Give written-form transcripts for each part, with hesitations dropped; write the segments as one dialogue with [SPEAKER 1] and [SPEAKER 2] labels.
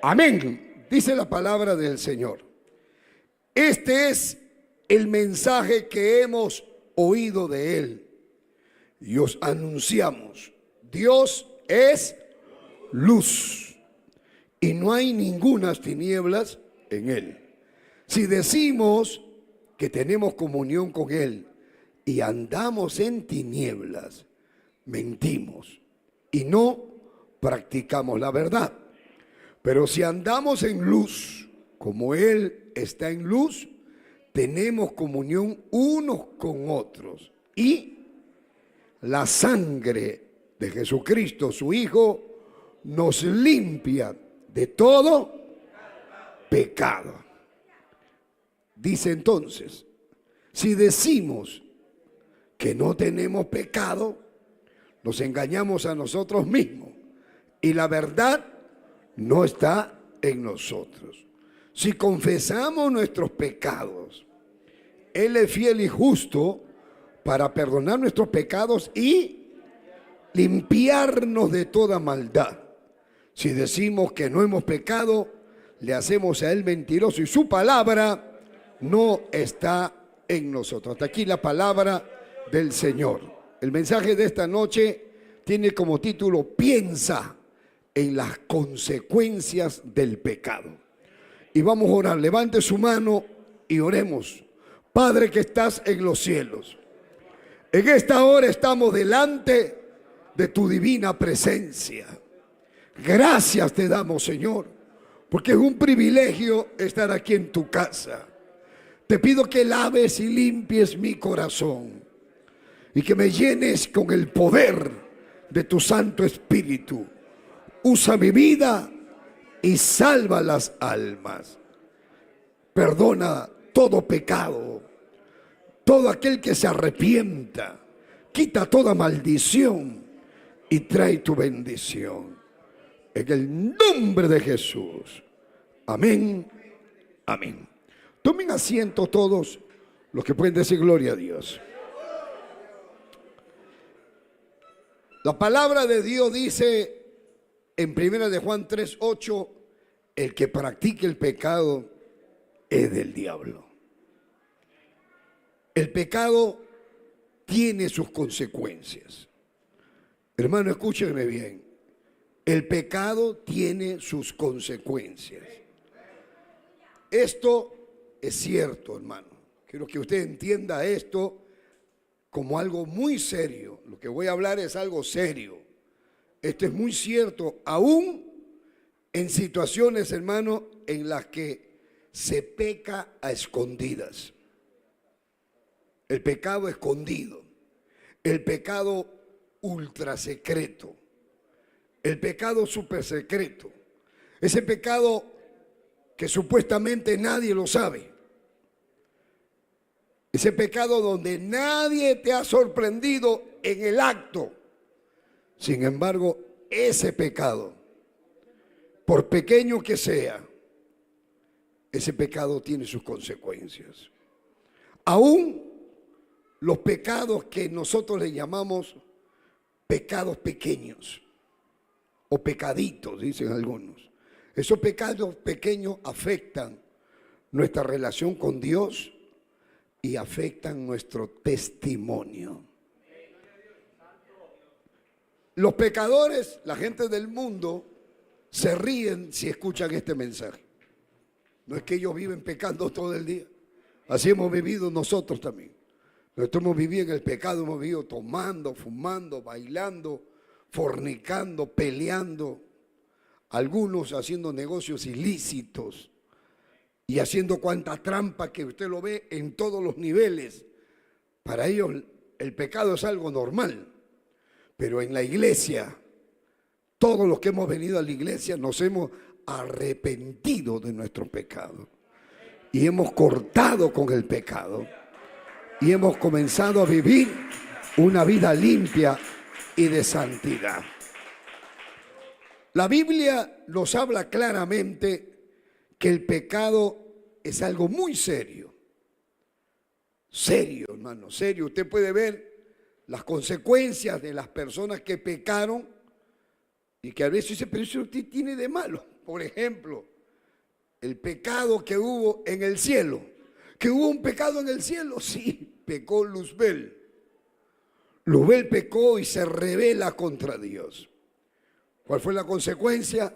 [SPEAKER 1] Amén. Dice la palabra del Señor. Este es el mensaje que hemos oído de Él y os anunciamos. Dios es luz y no hay ningunas tinieblas en Él. Si decimos que tenemos comunión con Él y andamos en tinieblas, mentimos y no practicamos la verdad. Pero si andamos en luz, como Él está en luz, tenemos comunión unos con otros. Y la sangre de Jesucristo, su Hijo, nos limpia de todo pecado. Dice entonces, si decimos que no tenemos pecado, nos engañamos a nosotros mismos y la verdad no está en nosotros. Si confesamos nuestros pecados, Él es fiel y justo para perdonar nuestros pecados y limpiarnos de toda maldad. Si decimos que no hemos pecado, le hacemos a Él mentiroso y su palabra no está en nosotros. Hasta aquí la palabra del Señor. El mensaje de esta noche tiene como título: piensa en las consecuencias del pecado. Y vamos a orar. Levante su mano y oremos. Padre que estás en los cielos, en esta hora estamos delante de tu divina presencia. Gracias te damos, Señor, porque es un privilegio estar aquí en tu casa. Te pido que laves y limpies mi corazón y que me llenes con el poder de tu Santo Espíritu. Usa mi vida y salva las almas. Perdona todo pecado, todo aquel que se arrepienta. Quita toda maldición y trae tu bendición. En el nombre de Jesús. Amén. Amén. Tomen asiento todos los que pueden decir gloria a Dios. La palabra de Dios dice en 1 de Juan 3:8, el que practique el pecado es del diablo. El pecado tiene sus consecuencias. Hermano, escúchenme bien. El pecado tiene sus consecuencias. Esto es cierto, hermano. Quiero que usted entienda esto como algo muy serio. Lo que voy a hablar es algo serio. Esto es muy cierto, aún en situaciones, hermano, en las que se peca a escondidas. El pecado escondido, el pecado ultra secreto, el pecado super secreto, ese pecado que supuestamente nadie lo sabe, ese pecado donde nadie te ha sorprendido en el acto. Sin embargo, ese pecado, por pequeño que sea, ese pecado tiene sus consecuencias. Aún los pecados que nosotros le llamamos pecados pequeños o pecaditos, dicen algunos. Esos pecados pequeños afectan nuestra relación con Dios y afectan nuestro testimonio. Los pecadores, la gente del mundo, se ríen si escuchan este mensaje. No es que ellos viven pecando todo el día. Así hemos vivido nosotros también. Nosotros hemos vivido en el pecado, hemos vivido tomando, fumando, bailando, fornicando, peleando. Algunos haciendo negocios ilícitos y haciendo cuanta trampa que usted lo ve en todos los niveles. Para ellos el pecado es algo normal. Pero en la iglesia, todos los que hemos venido a la iglesia nos hemos arrepentido de nuestro pecado y hemos cortado con el pecado y hemos comenzado a vivir una vida limpia y de santidad. La Biblia nos habla claramente que el pecado es algo muy serio. Serio, hermano, serio. Usted puede ver las consecuencias de las personas que pecaron y que a veces dice, pero eso usted tiene de malo. Por ejemplo, el pecado que hubo en el cielo. ¿Que hubo un pecado en el cielo? Sí, pecó Luzbel. Luzbel pecó y se rebela contra Dios. ¿Cuál fue la consecuencia?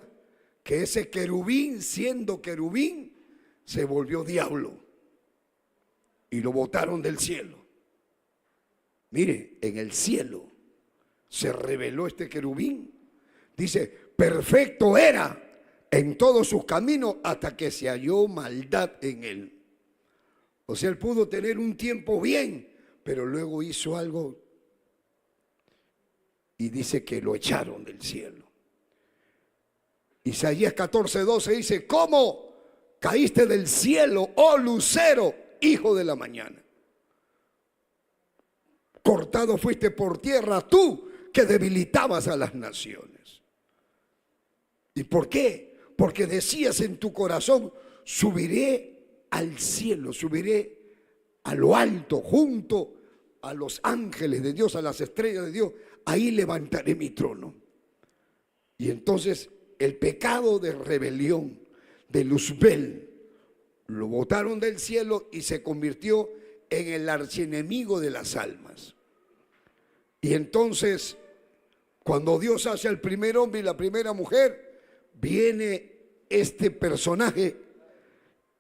[SPEAKER 1] Que ese querubín, siendo querubín, se volvió diablo y lo botaron del cielo. Mire, en el cielo se reveló este querubín. Dice, perfecto era en todos sus caminos hasta que se halló maldad en él. O sea, él pudo tener un tiempo bien, pero luego hizo algo y dice que lo echaron del cielo. Isaías 14:12 dice, ¿cómo caíste del cielo, oh lucero, hijo de la mañana? Cortado fuiste por tierra tú, que debilitabas a las naciones. ¿Y por qué? Porque decías en tu corazón, subiré al cielo, subiré a lo alto, junto a los ángeles de Dios, a las estrellas de Dios, ahí levantaré mi trono. Y entonces el pecado de rebelión de Luzbel lo botaron del cielo y se convirtió en el archienemigo de las almas. Y entonces, cuando Dios hace al primer hombre y la primera mujer, viene este personaje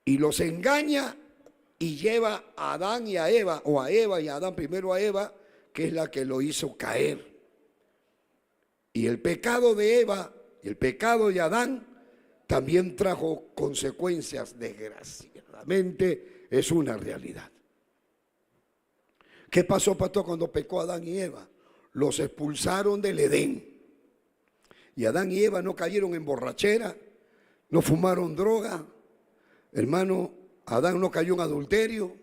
[SPEAKER 1] y los engaña y lleva a Adán y a Eva, o a Eva y a Adán, primero a Eva, que es la que lo hizo caer. Y el pecado de Eva, el pecado de Adán, también trajo consecuencias, desgraciadamente, es una realidad. ¿Qué pasó, pastor, cuando pecó Adán y Eva? Los expulsaron del Edén. Y Adán y Eva no cayeron en borrachera, no fumaron droga. Hermano, Adán no cayó en adulterio.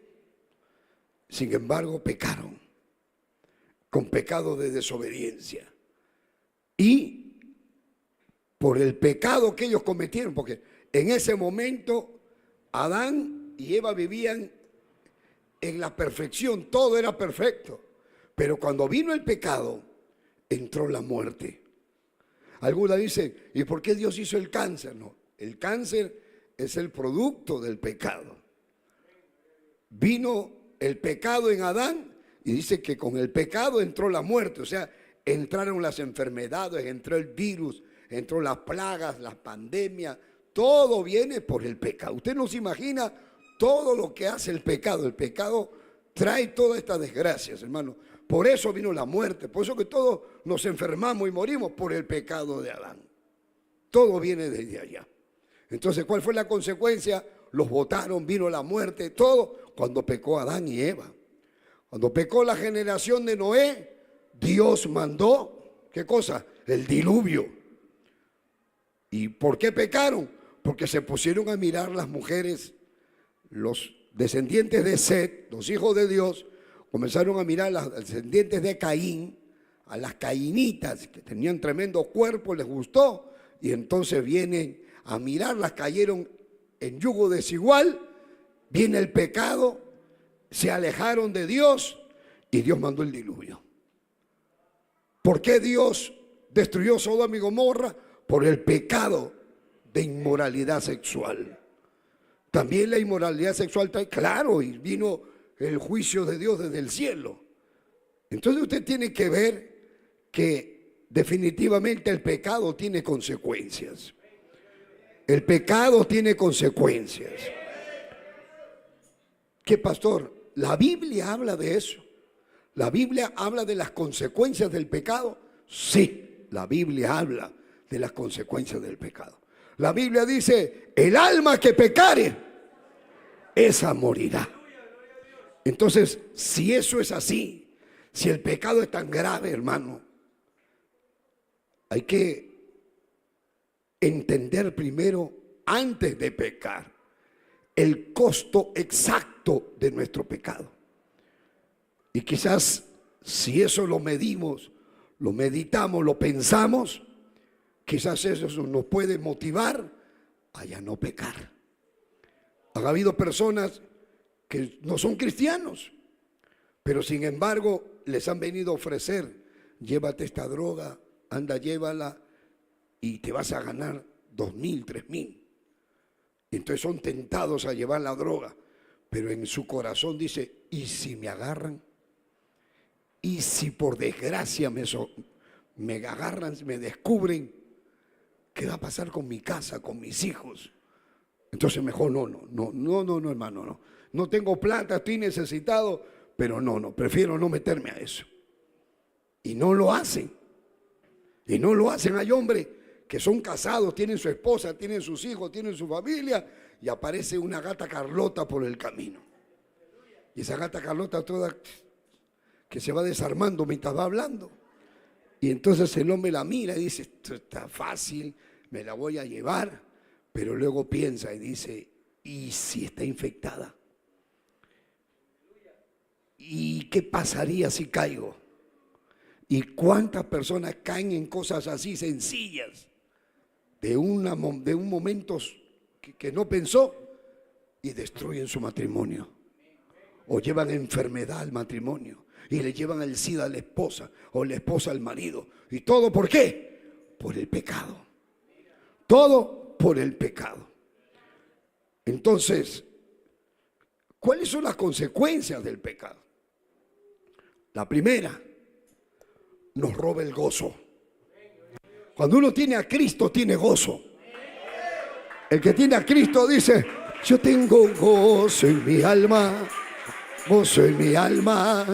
[SPEAKER 1] Sin embargo, pecaron con pecado de desobediencia. Y por el pecado que ellos cometieron, porque en ese momento Adán y Eva vivían en la perfección, todo era perfecto. Pero cuando vino el pecado, entró la muerte. Algunos dicen, ¿y por qué Dios hizo el cáncer? No, el cáncer es el producto del pecado. Vino el pecado en Adán y dice que con el pecado entró la muerte. O sea, entraron las enfermedades, entró el virus, entró las plagas, las pandemias. Todo viene por el pecado. Usted no se imagina todo lo que hace el pecado. El pecado trae todas estas desgracias, hermano. Por eso vino la muerte. Por eso que todos nos enfermamos y morimos por el pecado de Adán. Todo viene desde allá. Entonces, ¿cuál fue la consecuencia? Los botaron, vino la muerte, todo cuando pecó Adán y Eva. Cuando pecó la generación de Noé, Dios mandó, ¿qué cosa? El diluvio. ¿Y por qué pecaron? Porque se pusieron a mirar las mujeres, los descendientes de Set, los hijos de Dios, comenzaron a mirar a los descendientes de Caín, a las caínitas, que tenían tremendo cuerpo, les gustó, y entonces vienen a mirarlas, cayeron en yugo desigual, viene el pecado, se alejaron de Dios y Dios mandó el diluvio. ¿Por qué Dios destruyó Sodoma y Gomorra? Por el pecado de inmoralidad sexual. También la inmoralidad sexual trae, claro, y vino el juicio de Dios desde el cielo. Entonces usted tiene que ver que definitivamente el pecado tiene consecuencias. El pecado tiene consecuencias. ¿Qué, pastor? La Biblia habla de eso. ¿La Biblia habla de las consecuencias del pecado? Sí, la Biblia habla de las consecuencias del pecado. La Biblia dice, el alma que pecare, esa morirá. Entonces, si eso es así, si el pecado es tan grave, hermano, hay que entender primero, antes de pecar, el costo exacto de nuestro pecado. Y quizás si eso lo medimos, lo meditamos, lo pensamos, quizás eso nos puede motivar a ya no pecar. Han habido personas que no son cristianos, pero sin embargo les han venido a ofrecer, llévate esta droga, anda, llévala y te vas a ganar 2.000, 3.000. Entonces son tentados a llevar la droga, pero en su corazón dice, ¿y si me agarran? ¿Y si por desgracia me agarran, me descubren? ¿Qué va a pasar con mi casa, con mis hijos? Entonces mejor no, hermano, no. No tengo plata, estoy necesitado, pero no, prefiero no meterme a eso. Y no lo hacen. Y no lo hacen. Hay hombres que son casados, tienen su esposa, tienen sus hijos, tienen su familia, y aparece una gata Carlota por el camino. Y esa gata Carlota toda que se va desarmando mientras va hablando. Y entonces el hombre la mira y dice, esto está fácil, me la voy a llevar. Pero luego piensa y dice, ¿y si está infectada? ¿Y qué pasaría si caigo? ¿Y cuántas personas caen en cosas así sencillas? De un momento que no pensó y destruyen su matrimonio. O llevan enfermedad al matrimonio y le llevan el SIDA a la esposa o la esposa al marido. ¿Y todo por qué? Por el pecado. Todo por el pecado. Entonces, ¿cuáles son las consecuencias del pecado? La primera, nos roba el gozo. Cuando uno tiene a Cristo, tiene gozo. El que tiene a Cristo dice, yo tengo gozo en mi alma, gozo en mi alma,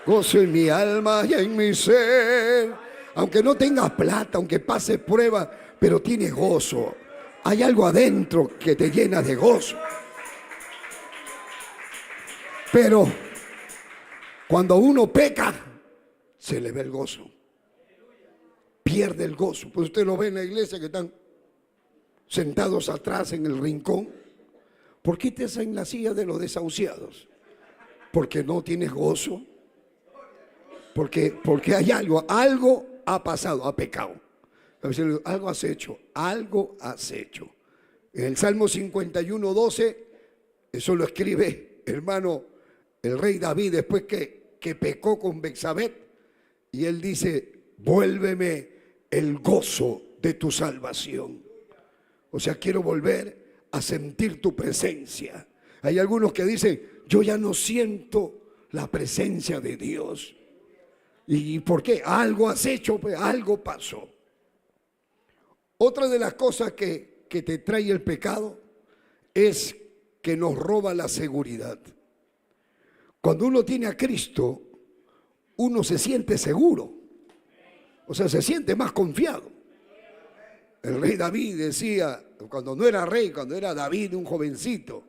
[SPEAKER 1] gozo en mi alma y en mi ser. Aunque no tengas plata, aunque pases pruebas, pero tienes gozo. Hay algo adentro que te llena de gozo. Pero cuando uno peca, se le ve el gozo. Pierde el gozo. Pues usted lo ve en la iglesia que están sentados atrás en el rincón. ¿Por qué te hacen la silla de los desahuciados? Porque no tienes gozo. Porque hay algo ha pasado, ha pecado. Algo has hecho, algo has hecho. En el Salmo 51:12, eso lo escribe, hermano, el rey David después que pecó con Betsabé, y él dice, vuélveme el gozo de tu salvación. O sea, quiero volver a sentir tu presencia. Hay algunos que dicen, yo ya no siento la presencia de Dios. ¿Y por qué? Algo has hecho, pues algo pasó. Otra de las cosas que te trae el pecado es que nos roba la seguridad. Cuando uno tiene a Cristo, uno se siente seguro. O sea, se siente más confiado. El rey David decía, cuando no era rey, cuando era David, un jovencito,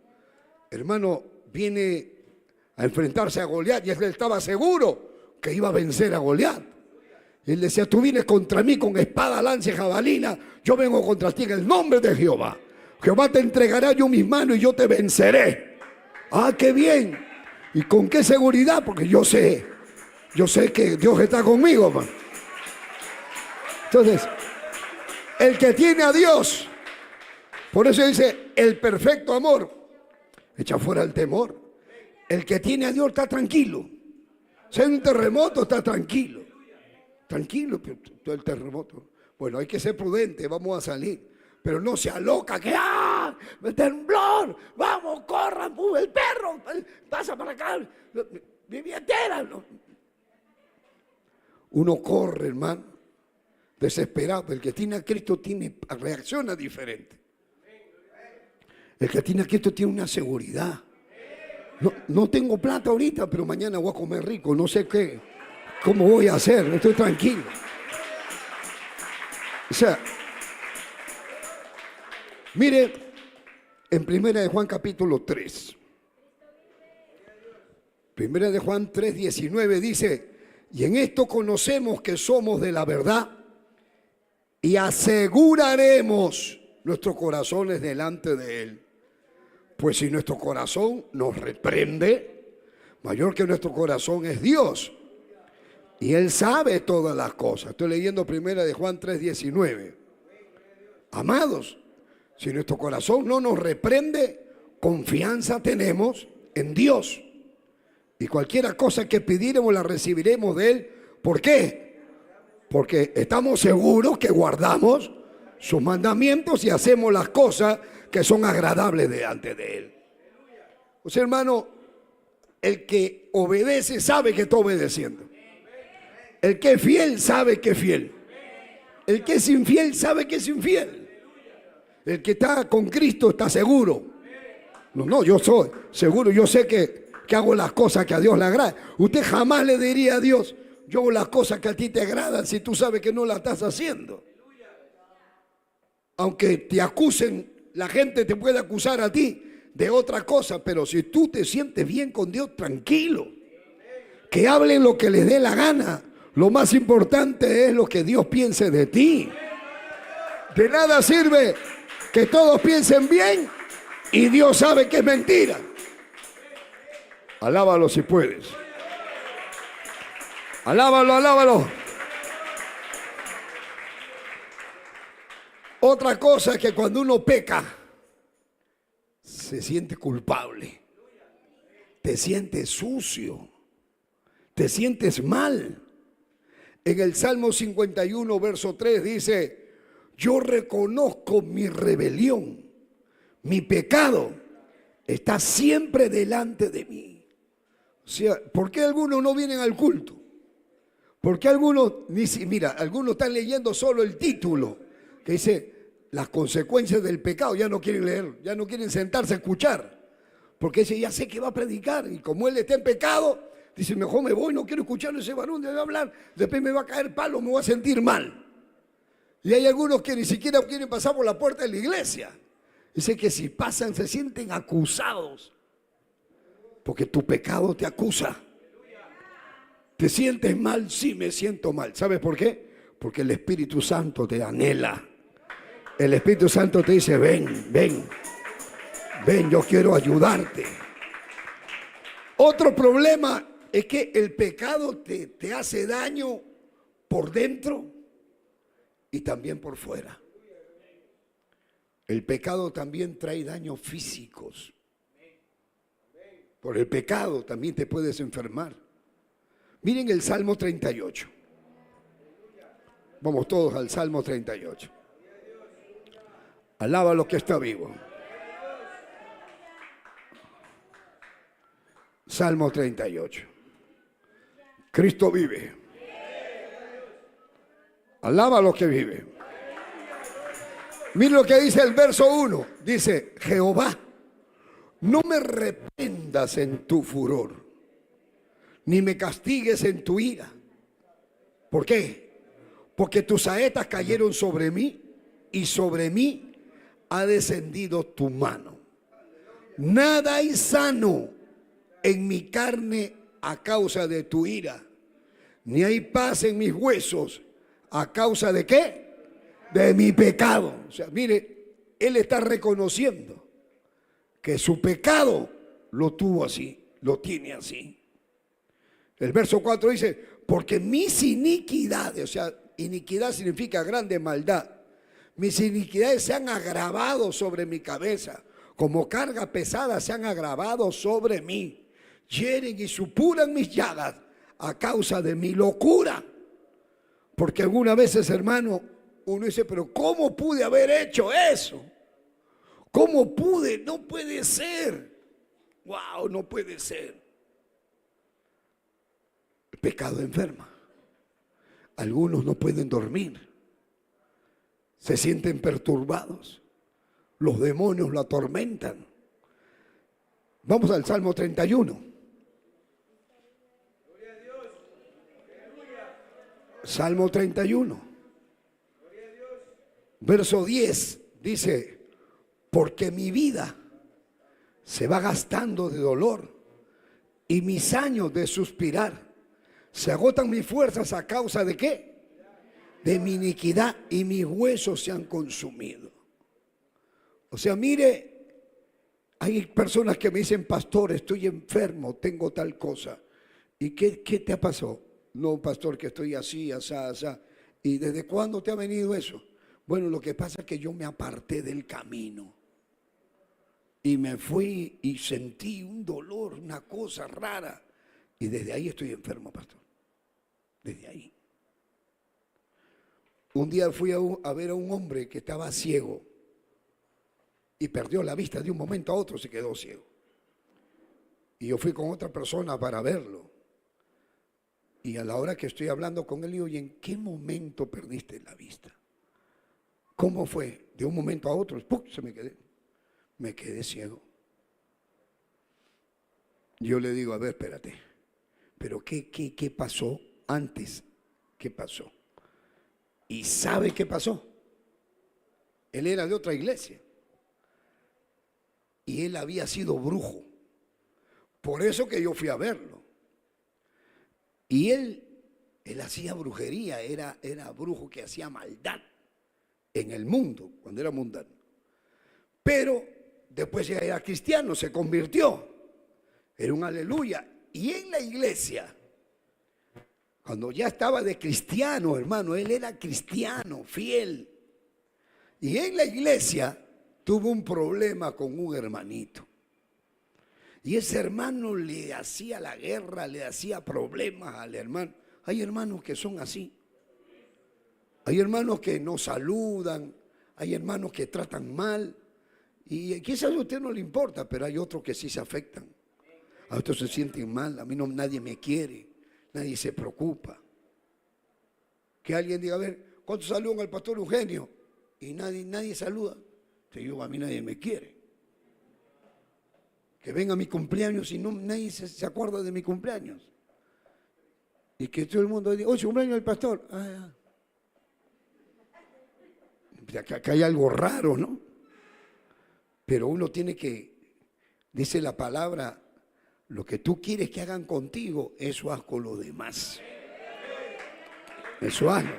[SPEAKER 1] hermano, viene a enfrentarse a Goliat y él estaba seguro que iba a vencer a Goliat. Él decía, tú vienes contra mí con espada, lanza y jabalina, yo vengo contra ti en el nombre de Jehová. Jehová te entregará yo mis manos y yo te venceré. Ah, qué bien. ¿Y con qué seguridad? Porque yo sé que Dios está conmigo, man. Entonces, el que tiene a Dios, por eso dice, el perfecto amor echa fuera el temor. El que tiene a Dios está tranquilo. Si hay un terremoto, está tranquilo. Tranquilo, todo el terremoto. Bueno, hay que ser prudente, vamos a salir. Pero no se aloca, que ¡ah! ¡Temblor! ¡Vamos, corran! ¡El perro! ¡Pasa para acá! ¡Mi billetera! Uno corre, hermano, desesperado. El que tiene a Cristo reacciona diferente. El que tiene a Cristo tiene una seguridad. No tengo plata ahorita, pero mañana voy a comer rico, no sé qué. ¿Cómo voy a hacer? Estoy tranquilo. O sea, mire, en 1 de Juan capítulo 3. 1 de Juan 3:19 dice, y en esto conocemos que somos de la verdad y aseguraremos nuestros corazones delante de Él. Pues si nuestro corazón nos reprende, mayor que nuestro corazón es Dios. Y Él sabe todas las cosas. Estoy leyendo 1 de Juan 3:19. Amados, si nuestro corazón no nos reprende, confianza tenemos en Dios. Y cualquier cosa que pidiéramos la recibiremos de Él. ¿Por qué? Porque estamos seguros que guardamos sus mandamientos y hacemos las cosas que son agradables delante de Él. O sea, hermano, el que obedece sabe que está obedeciendo. El que es fiel sabe que es fiel. El que es infiel sabe que es infiel. El que está con Cristo está seguro. No, yo soy seguro, yo sé que hago las cosas que a Dios le agradan. Usted jamás le diría a Dios, yo hago las cosas que a ti te agradan si tú sabes que no las estás haciendo. Aunque te acusen, la gente te puede acusar a ti de otra cosa, pero si tú te sientes bien con Dios, tranquilo. Que hablen lo que les dé la gana. Lo más importante es lo que Dios piense de ti. De nada sirve que todos piensen bien y Dios sabe que es mentira. Alábalo si puedes. Alábalo, alábalo. Otra cosa es que cuando uno peca, se siente culpable. Te sientes sucio. Te sientes mal. En el Salmo 51, verso 3 dice, yo reconozco mi rebelión, mi pecado está siempre delante de mí. O sea, ¿por qué algunos no vienen al culto? ¿Por qué algunos, mira, algunos están leyendo solo el título que dice las consecuencias del pecado? Ya no quieren leer, ya no quieren sentarse a escuchar, porque dice, ya sé que va a predicar y como él está en pecado, dice, mejor me voy, no quiero escuchar a ese varón, debe hablar, después me va a caer palo, me voy a sentir mal. Y hay algunos que ni siquiera quieren pasar por la puerta de la iglesia. Dice que si pasan se sienten acusados, porque tu pecado te acusa. ¿Te sientes mal? Sí, me siento mal. ¿Sabes por qué? Porque el Espíritu Santo te anhela. El Espíritu Santo te dice, ven, ven, ven, yo quiero ayudarte. Otro problema es que el pecado te hace daño por dentro y también por fuera. El pecado también trae daños físicos. Por el pecado también te puedes enfermar. Miren el Salmo 38. Vamos todos al Salmo 38. Alaba a lo que está vivo. Salmo 38. Cristo vive. Alaba a lo que vive. Mira lo que dice el verso 1. Dice, Jehová, no me reprendas en tu furor, ni me castigues en tu ira. ¿Por qué? Porque tus saetas cayeron sobre mí y sobre mí ha descendido tu mano. Nada hay sano en mi carne a causa de tu ira, ni hay paz en mis huesos a causa de ¿qué? De mi pecado. O sea, mire, él está reconociendo que su pecado lo tuvo así, lo tiene así. El verso 4 dice, porque mis iniquidades, o sea, iniquidad significa grande maldad, mis iniquidades se han agravado sobre mi cabeza, como carga pesada se han agravado sobre mí, hieren y supuran mis llagas a causa de mi locura. Porque algunas veces, hermano, uno dice, pero ¿cómo pude haber hecho eso? ¿Cómo pude? No puede ser. Wow, no puede ser. El pecado enferma. Algunos no pueden dormir. Se sienten perturbados. Los demonios lo atormentan. Vamos al Salmo 31. Salmo 31. Verso 10 dice, porque mi vida se va gastando de dolor y mis años de suspirar. Se agotan mis fuerzas a causa de ¿qué? De mi iniquidad y mis huesos se han consumido. O sea, mire, hay personas que me dicen, pastor, estoy enfermo, tengo tal cosa. ¿Y qué te pasó? No, pastor, que estoy así, asá, asá. ¿Y desde cuándo te ha venido eso? Bueno, lo que pasa es que yo me aparté del camino. Y me fui y sentí un dolor, una cosa rara. Y desde ahí estoy enfermo, pastor. Desde ahí. Un día fui a ver a un hombre que estaba ciego y perdió la vista de un momento a otro, se quedó ciego. Y yo fui con otra persona para verlo. Y a la hora que estoy hablando con él, digo, ¿y en qué momento perdiste la vista? ¿Cómo fue? De un momento a otro, ¡pum!, me quedé ciego. Yo le digo, a ver, espérate, pero ¿qué pasó antes? ¿Qué pasó? ¿Y sabe qué pasó? Él era de otra iglesia y él había sido brujo. Por eso que yo fui a verlo. Y él hacía brujería, era brujo que hacía maldad en el mundo, cuando era mundano. Pero después ya era cristiano, se convirtió. Era un aleluya. Y en la iglesia, cuando ya estaba de cristiano, hermano, él era cristiano, fiel. Y en la iglesia tuvo un problema con un hermanito. Y ese hermano le hacía la guerra, le hacía problemas al hermano. Hay hermanos que son así. Hay hermanos que no saludan, hay hermanos que tratan mal. Y quizás a usted no le importa, pero hay otros que sí se afectan. A otros se sienten mal, a mí no, nadie me quiere, nadie se preocupa. Que alguien diga, a ver, ¿cuántos saludan al pastor Eugenio? Y nadie saluda. Te digo, a mí nadie me quiere. Que venga mi cumpleaños y nadie se acuerda de mi cumpleaños. Y que todo el mundo diga, oye, cumpleaños del pastor. Acá hay algo raro, ¿no? Pero uno tiene que, dice la palabra, lo que tú quieres que hagan contigo, eso haz con los demás. Eso hazlo.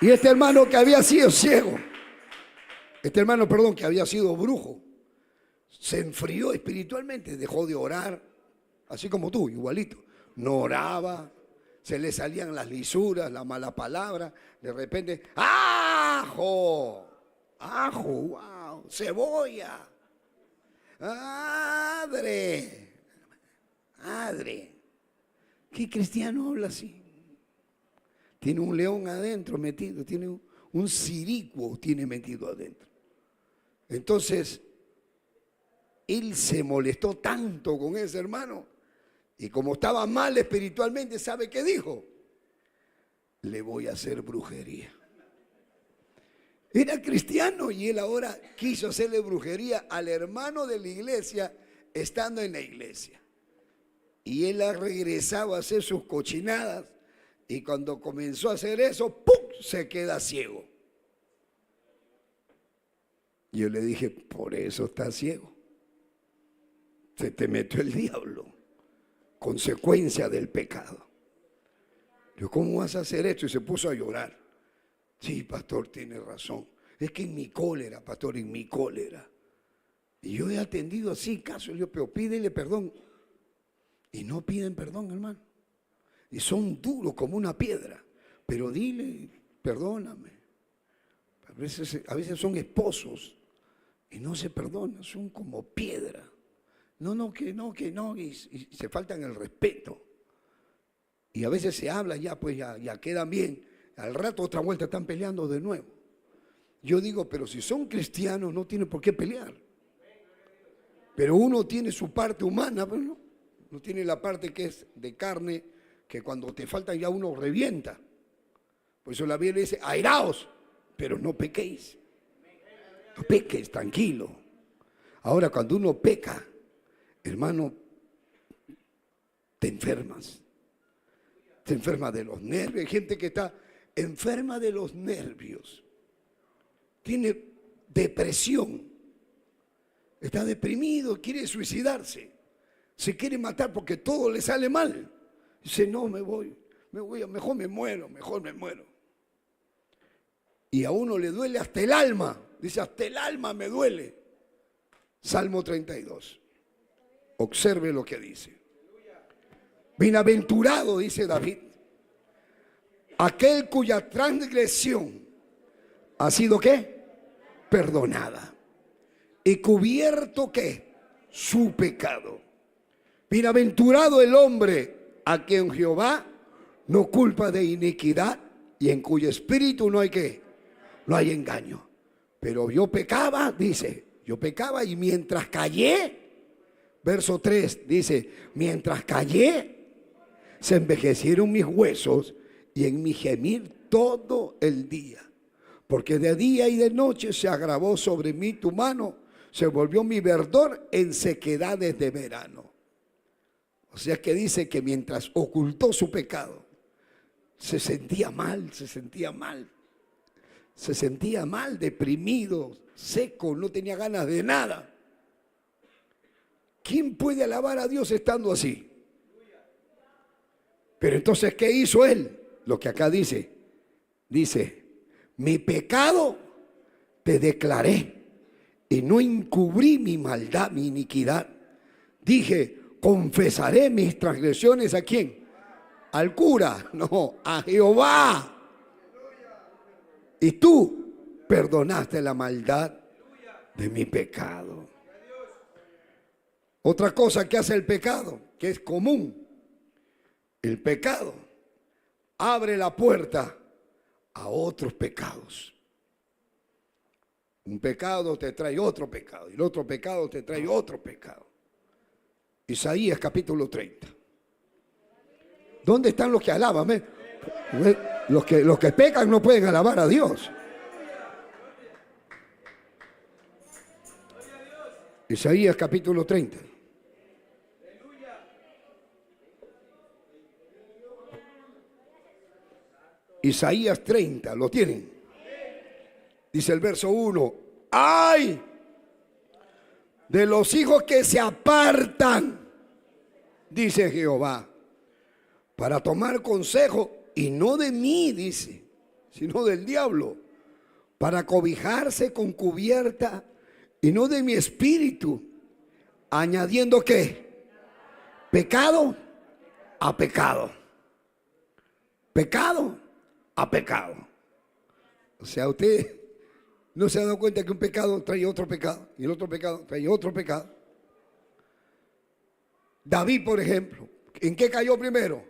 [SPEAKER 1] Y este hermano que había sido ciego, que había sido brujo, se enfrió espiritualmente, dejó de orar, así como tú, igualito. No oraba, se le salían las lisuras, la mala palabra, de repente, ¡ajo! ¡Ajo! ¡Wow! ¡Cebolla! ¡Madre! ¡Madre! ¿Qué cristiano habla así? Tiene un león adentro metido, tiene un siricuo tiene metido adentro. Entonces, él se molestó tanto con ese hermano y como estaba mal espiritualmente, ¿sabe qué dijo? Le voy a hacer brujería. Era cristiano y él ahora quiso hacerle brujería al hermano de la iglesia estando en la iglesia. Y él ha regresado a hacer sus cochinadas y cuando comenzó a hacer eso, ¡pum!, se queda ciego. Yo le dije, por eso estás ciego. Se te metió el diablo, consecuencia del pecado. Yo, ¿cómo vas a hacer esto? Y se puso a llorar. Sí, pastor, tiene razón. Es que en mi cólera, pastor, en mi cólera. Y yo he atendido así casos, pero pídele perdón. Y no piden perdón, hermano. Y son duros como una piedra. Pero dile, perdóname. A veces son esposos y no se perdonan, son como piedra. No, y se faltan el respeto. Y a veces se habla ya, pues ya quedan bien. Al rato otra vuelta están peleando de nuevo. Yo digo, pero si son cristianos no tienen por qué pelear. Pero uno tiene su parte humana, pues no tiene la parte que es de carne, que cuando te falta ya uno revienta. Por eso la Biblia dice, airaos, pero no pequéis. No peques, tranquilo. Ahora, cuando uno peca, hermano, te enfermas. Te enfermas de los nervios. Hay gente que está enferma de los nervios. Tiene depresión. Está deprimido, quiere suicidarse. Se quiere matar porque todo le sale mal. Dice, no, mejor me muero. Y a uno le duele hasta el alma. Dice, hasta el alma me duele. Salmo 32. Observe lo que dice. Bienaventurado, dice David, aquel cuya transgresión ha sido ¿qué? Perdonada. Y cubierto ¿qué? Su pecado. Bienaventurado el hombre a quien Jehová no culpa de iniquidad, y en cuyo espíritu no hay qué, no hay engaño. Pero yo pecaba, dice, yo pecaba y mientras callé, verso 3 dice, mientras callé, se envejecieron mis huesos y en mi gemir todo el día. Porque de día y de noche se agravó sobre mí tu mano, se volvió mi verdor en sequedades de verano. O sea que dice que mientras ocultó su pecado, se sentía mal, deprimido, seco, no tenía ganas de nada. ¿Quién puede alabar a Dios estando así? Pero entonces, ¿qué hizo él? Lo que acá dice, mi pecado te declaré y no encubrí mi maldad, mi iniquidad. Dije, confesaré mis transgresiones ¿a quién? Al cura, no, a Jehová. Y tú perdonaste la maldad de mi pecado. Otra cosa que hace el pecado, que es común, el pecado abre la puerta a otros pecados. Un pecado te trae otro pecado, y el otro pecado te trae otro pecado. Isaías capítulo 30. ¿Dónde están los que alaban? Los que pecan no pueden alabar a Dios. Isaías capítulo 30. Isaías 30, ¿lo tienen? Dice el verso 1, ¡ay! De los hijos que se apartan, dice Jehová, para tomar consejo, y no de mí, dice, sino del diablo, para cobijarse con cubierta, y no de mi espíritu, añadiendo ¿qué? Pecado a pecado. Pecado a pecado. O sea, usted no se ha dado cuenta que un pecado trae otro pecado, y el otro pecado trae otro pecado. David, por ejemplo, ¿en qué cayó primero?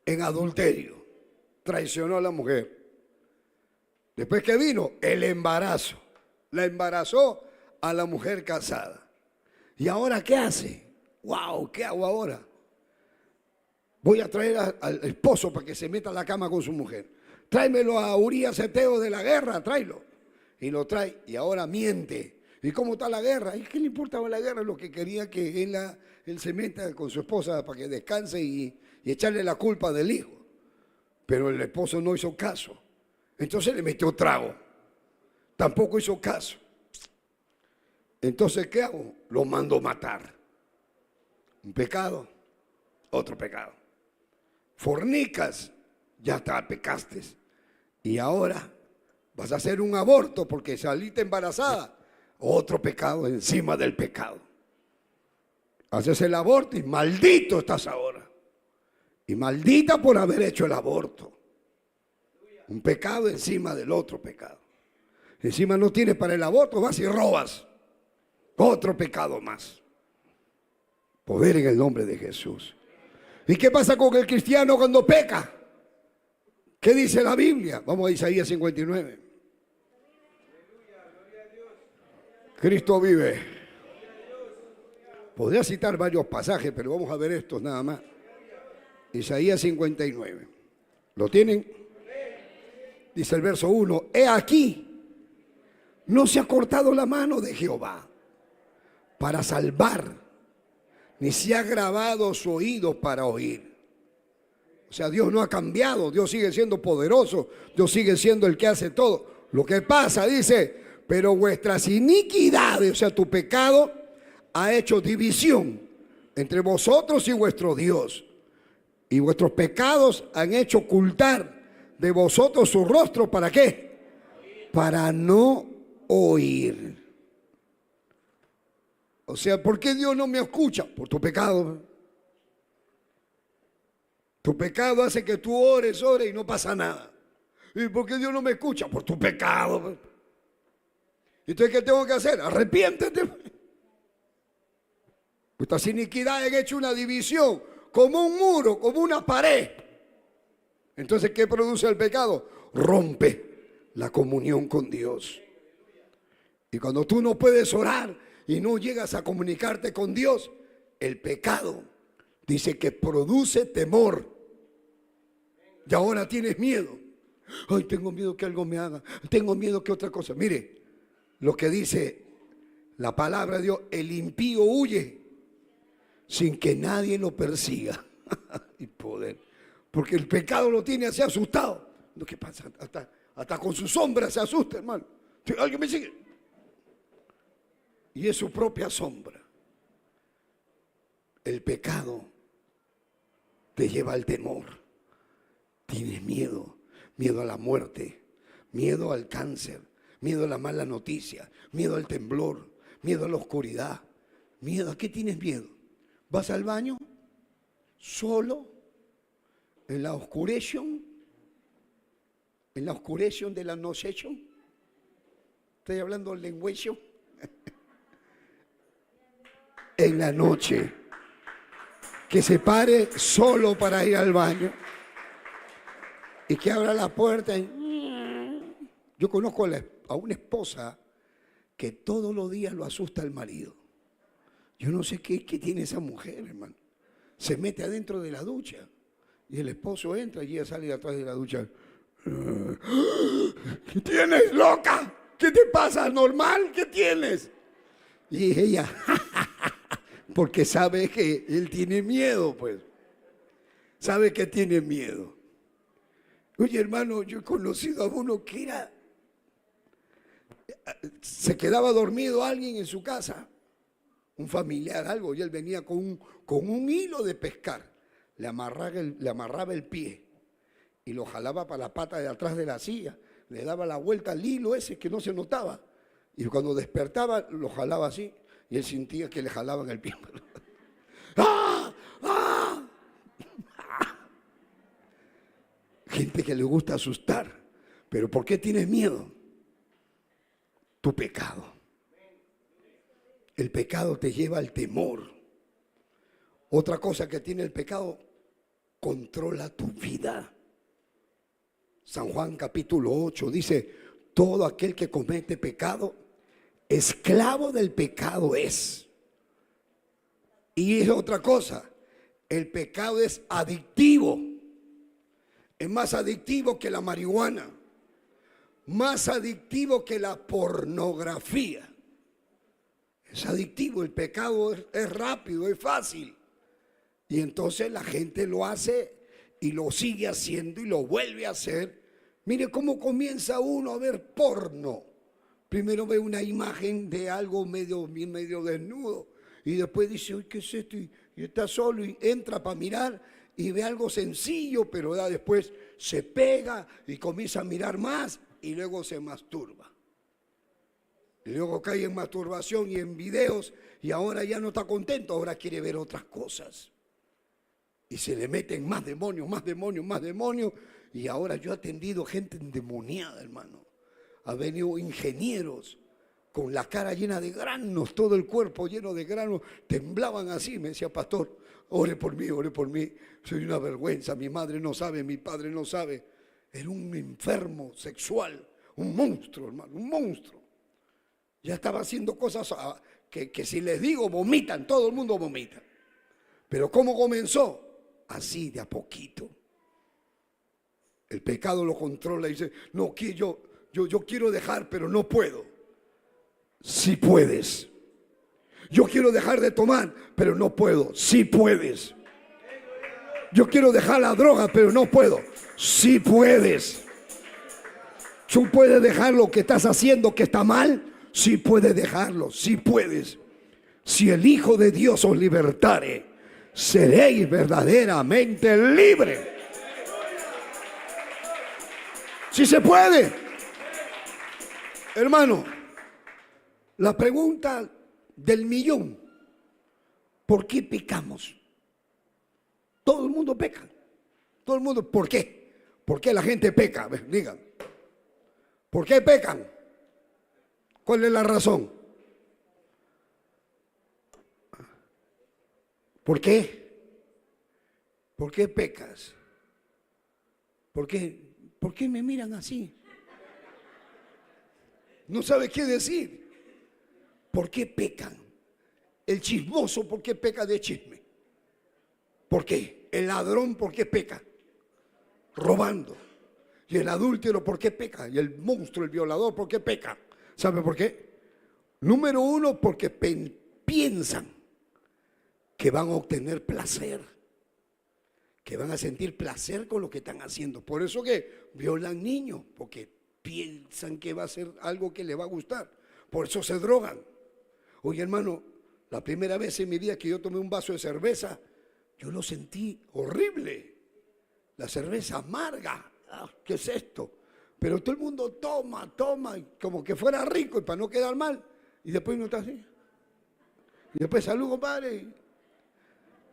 [SPEAKER 1] En adulterio. Traicionó a la mujer. Después que vino el embarazo, la embarazó a la mujer casada. ¿Y ahora qué hace? ¡Wow! ¿Qué hago ahora? Voy a traer al esposo para que se meta a la cama con su mujer. Tráemelo a Urías Eteo de la guerra, tráelo. Y lo trae y ahora miente. ¿Y cómo está la guerra? ¿Y qué le importaba la guerra? Lo que quería que él se meta con su esposa para que descanse y echarle la culpa del hijo. Pero el esposo no hizo caso. Entonces le metió trago. Tampoco hizo caso. Entonces, ¿qué hago? Lo mando matar. Un pecado, otro pecado. Fornicas, ya está, pecaste. Y ahora vas a hacer un aborto porque saliste embarazada. Otro pecado encima del pecado. Haces el aborto y maldito estás ahora. Y maldita por haber hecho el aborto. Un pecado encima del otro pecado. Encima no tienes para el aborto, vas y robas. Otro pecado más. Poder en el nombre de Jesús. ¿Y qué pasa con el cristiano cuando peca? ¿Qué dice la Biblia? Vamos a Isaías 59. Cristo vive. Podría citar varios pasajes, pero vamos a ver estos nada más. Isaías 59. ¿Lo tienen? Dice el verso 1. He aquí, no se ha cortado la mano de Jehová para salvar, ni se ha grabado su oído para oír. O sea, Dios no ha cambiado, Dios sigue siendo poderoso, Dios sigue siendo el que hace todo. Lo que pasa, dice, pero vuestras iniquidades, o sea, tu pecado ha hecho división entre vosotros y vuestro Dios. Y vuestros pecados han hecho ocultar de vosotros su rostro. ¿Para qué? Para no oír. O sea, ¿por qué Dios no me escucha? Por tu pecado. Tu pecado hace que tú ores y no pasa nada. ¿Y por qué Dios no me escucha? Por tu pecado. Entonces, ¿qué tengo que hacer? Arrepiéntete. Estas iniquidades han hecho una división, como un muro, como una pared. Entonces, ¿qué produce el pecado? Rompe la comunión con Dios. Y cuando tú no puedes orar y no llegas a comunicarte con Dios, el pecado dice que produce temor. Y ahora tienes miedo. Ay, tengo miedo que algo me haga. Tengo miedo que otra cosa. Mire, lo que dice la palabra de Dios, el impío huye sin que nadie lo persiga. Y poder. Porque el pecado lo tiene así asustado. ¿Qué pasa? Hasta con su sombra se asusta, hermano. ¿Alguien me sigue? Y es su propia sombra. El pecado te lleva al temor. Tienes miedo. Miedo a la muerte. Miedo al cáncer. Miedo a la mala noticia. Miedo al temblor. Miedo a la oscuridad. Miedo. ¿A qué tienes miedo? ¿Vas al baño? ¿Solo? ¿En la oscuration? ¿En la oscuration de la nosation? ¿Estoy hablando lenguaje? En la noche. Que se pare solo para ir al baño. Y que abra la puerta. Yo conozco a una esposa que todos los días lo asusta al marido. Yo no sé qué tiene esa mujer, hermano. Se mete adentro de la ducha. Y el esposo entra y ella sale de atrás de la ducha. ¿Qué tienes, loca? ¿Qué te pasa? ¿Normal? ¿Qué tienes? Y ella, porque sabe que él tiene miedo, pues. Sabe que tiene miedo. Oye, hermano, yo he conocido a uno que se quedaba dormido alguien en su casa, un familiar, algo, y él venía con un hilo de pescar. Le amarraba el pie y lo jalaba para la pata de atrás de la silla, le daba la vuelta al hilo ese que no se notaba, y cuando despertaba lo jalaba así y él sentía que le jalaban el pie. ¡Ah! ¡Ah! Gente que le gusta asustar. Pero ¿por qué tienes miedo? Tu pecado. El pecado te lleva al temor. Otra cosa que tiene el pecado, controla tu vida. San Juan capítulo 8 dice, todo aquel que comete pecado, esclavo del pecado es. Y es otra cosa, el pecado es adictivo. Es más adictivo que la marihuana, más adictivo que la pornografía. Es adictivo, el pecado es rápido, es fácil. Y entonces la gente lo hace y lo sigue haciendo y lo vuelve a hacer. Mire cómo comienza uno a ver porno. Primero ve una imagen de algo medio desnudo y después dice, uy, ¿qué es esto? Y está solo y entra para mirar y ve algo sencillo, pero ya después se pega y comienza a mirar más y luego se masturba. Y luego cae en masturbación y en videos y ahora ya no está contento, ahora quiere ver otras cosas. Y se le meten más demonios, más demonios, más demonios. Y ahora yo he atendido gente endemoniada, hermano. Ha venido ingenieros con la cara llena de granos, todo el cuerpo lleno de granos. Temblaban así, me decía, pastor, ore por mí, soy una vergüenza, mi madre no sabe, mi padre no sabe. Era un enfermo sexual, un monstruo, hermano, un monstruo. Ya estaba haciendo cosas que si les digo vomitan, todo el mundo vomita. Pero ¿cómo comenzó? Así de a poquito. El pecado lo controla y dice, no, que yo quiero dejar, pero no puedo. Sí puedes. Yo quiero dejar de tomar, pero no puedo. Sí puedes. Yo quiero dejar la droga, pero no puedo. Sí puedes. Tú puedes dejar lo que estás haciendo que está mal. Sí puedes dejarlo. Sí puedes. Si el Hijo de Dios os libertare, seréis verdaderamente libres. Si se puede. Hermano, la pregunta del millón, ¿por qué pecamos? Todo el mundo peca. Todo el mundo, ¿por qué? ¿Por qué la gente peca? Digan. ¿Por qué pecan? ¿Cuál es la razón? ¿Por qué? ¿Por qué pecas? ¿Por qué? ¿Por qué me miran así? No sabe qué decir. ¿Por qué pecan? El chismoso, ¿por qué peca de chisme? ¿Por qué? El ladrón, ¿por qué peca? Robando. Y el adúltero, ¿por qué peca? Y el monstruo, el violador, ¿por qué peca? ¿Sabe por qué? Número uno, porque piensan que van a obtener placer, que van a sentir placer con lo que están haciendo. Por eso que violan niños, porque piensan que va a ser algo que les va a gustar. Por eso se drogan. Oye, hermano, la primera vez en mi vida que yo tomé un vaso de cerveza, yo lo sentí horrible. La cerveza amarga. ¿Qué es esto? Pero todo el mundo toma, como que fuera rico y para no quedar mal. Y después no está así. Y después salud, compadre.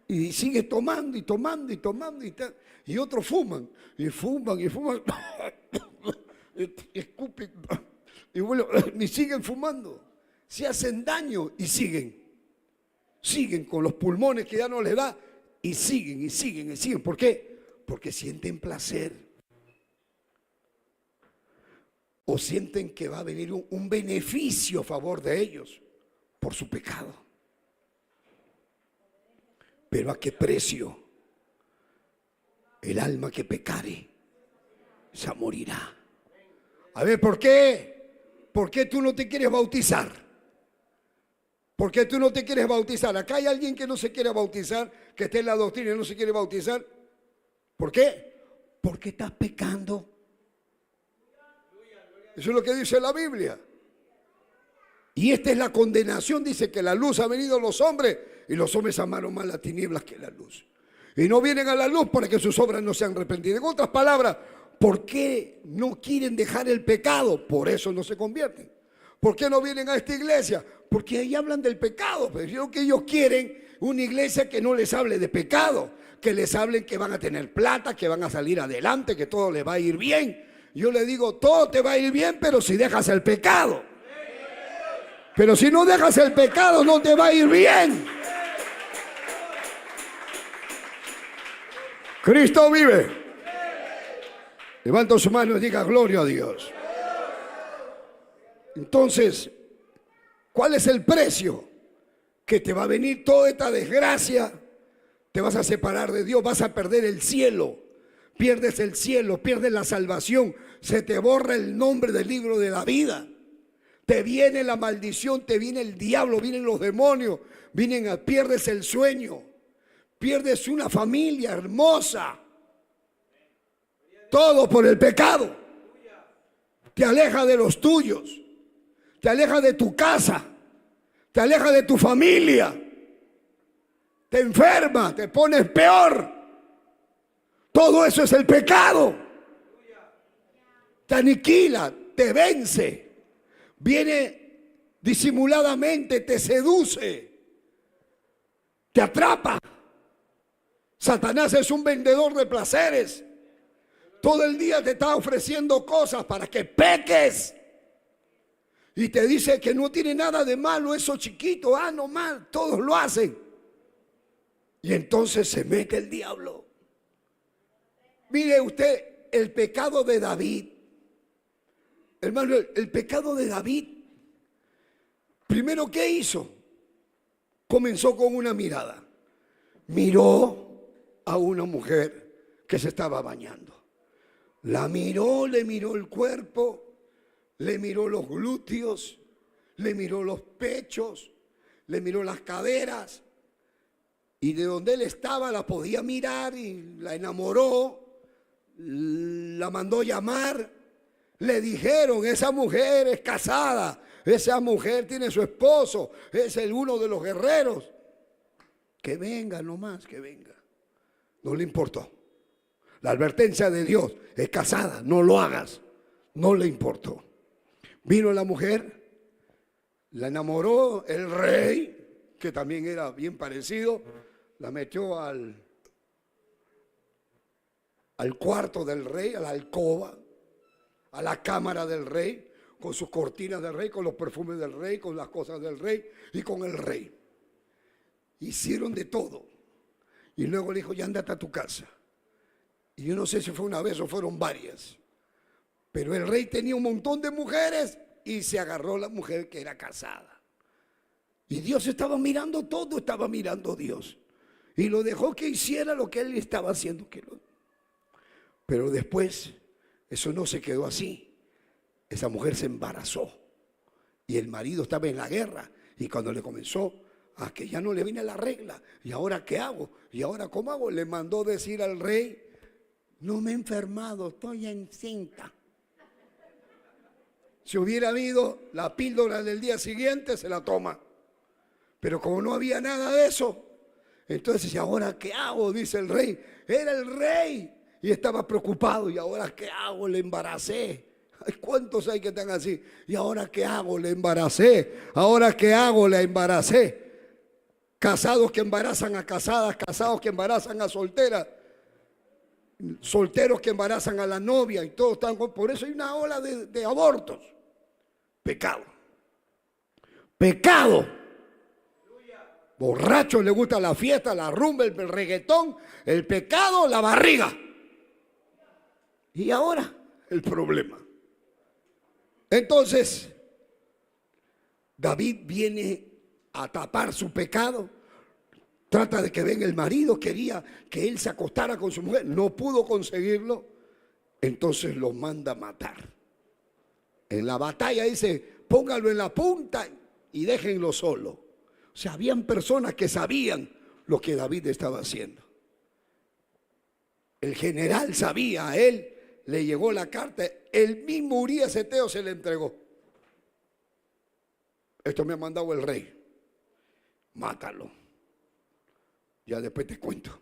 [SPEAKER 1] Y sigue tomando y tomando y tomando y otros fuman. Y fuman y fuman. Y escupen. Y bueno, ni siguen fumando. Se hacen daño y siguen. Siguen con los pulmones que ya no les da. Y siguen y siguen y siguen. ¿Por qué? Porque sienten placer. O sienten que va a venir un beneficio a favor de ellos por su pecado. Pero ¿a qué precio? El alma que pecare, esa morirá. A ver, ¿por qué? ¿Por qué tú no te quieres bautizar? ¿Por qué tú no te quieres bautizar? Acá hay alguien que no se quiere bautizar, que esté en la doctrina y no se quiere bautizar. ¿Por qué? Porque estás pecando. Eso es lo que dice la Biblia. Y esta es la condenación. Dice que la luz ha venido a los hombres y los hombres amaron más las tinieblas que la luz. Y no vienen a la luz para que sus obras no sean arrepentidas. En otras palabras, ¿por qué no quieren dejar el pecado? Por eso no se convierten. ¿Por qué no vienen a esta iglesia? Porque ahí hablan del pecado. Pero yo que ellos quieren una iglesia que no les hable de pecado, que les hablen que van a tener plata, que van a salir adelante, que todo les va a ir bien. Yo le digo, todo te va a ir bien, pero si dejas el pecado. Pero si no dejas el pecado, no te va a ir bien. Cristo vive. Levanta su mano y diga gloria a Dios. Entonces, ¿cuál es el precio? Que te va a venir toda esta desgracia. Te vas a separar de Dios, vas a perder el cielo. Pierdes el cielo, pierdes la salvación, se te borra el nombre del libro de la vida. Te viene la maldición, te viene el diablo, vienen los demonios, pierdes el sueño, pierdes una familia hermosa. Todo por el pecado. Te aleja de los tuyos, te aleja de tu casa, te aleja de tu familia, te enferma, te pones peor. Todo eso es el pecado. Te aniquila, te vence, viene disimuladamente, te seduce, te atrapa. Satanás es un vendedor de placeres. Todo el día te está ofreciendo cosas para que peques. Y te dice que no tiene nada de malo eso chiquito. No mal, todos lo hacen. Y entonces se mete el diablo. Mire usted el pecado de David. Hermano, el pecado de David. Primero, ¿qué hizo? Comenzó con una mirada. Miró a una mujer que se estaba bañando. La miró, le miró el cuerpo, le miró los glúteos, le miró los pechos, le miró las caderas. Y de donde él estaba la podía mirar y la enamoró. La mandó llamar, le dijeron, esa mujer es casada, esa mujer tiene su esposo, es uno de los guerreros. Que venga nomás, que venga. No le importó. La advertencia de Dios, es casada, no lo hagas. No le importó. Vino la mujer, la enamoró el rey, que también era bien parecido, la metió al cuarto del rey, a la alcoba, a la cámara del rey, con sus cortinas del rey, con los perfumes del rey, con las cosas del rey y con el rey. Hicieron de todo. Y luego le dijo, ya andate a tu casa. Y yo no sé si fue una vez o fueron varias. Pero el rey tenía un montón de mujeres y se agarró la mujer que era casada. Y Dios estaba mirando todo, estaba mirando Dios. Y lo dejó que hiciera lo que él estaba haciendo. Pero después, eso no se quedó así. Esa mujer se embarazó. Y el marido estaba en la guerra. Y cuando le comenzó a que ya no le viene la regla. ¿Y ahora qué hago? ¿Y ahora cómo hago? Le mandó decir al rey: no me he enfermado, estoy encinta. Si hubiera habido la píldora del día siguiente, se la toma. Pero como no había nada de eso, entonces, ¿y ahora qué hago? Dice el rey. Era el rey y estaba preocupado. ¿Y ahora qué hago? Le embaracé. ¿Cuántos hay que están así? ¿Y ahora qué hago? Le embaracé. ¿Ahora qué hago? Le embaracé. Casados que embarazan a casadas, casados que embarazan a solteras, solteros que embarazan a la novia y todos están. Por eso hay una ola de abortos. Pecado. Pecado. Borracho, le gusta la fiesta, la rumba, el reggaetón, el pecado, la barriga. Y ahora el problema. Entonces, David viene a tapar su pecado. Trata de que venga el marido, quería que él se acostara con su mujer, no pudo conseguirlo. Entonces lo manda a matar. En la batalla dice: póngalo en la punta y déjenlo solo. O sea, habían personas que sabían lo que David estaba haciendo. El general sabía, a él le llegó la carta, el mismo Urías Eteo se le entregó. Esto me ha mandado el rey, mátalo. Ya después te cuento.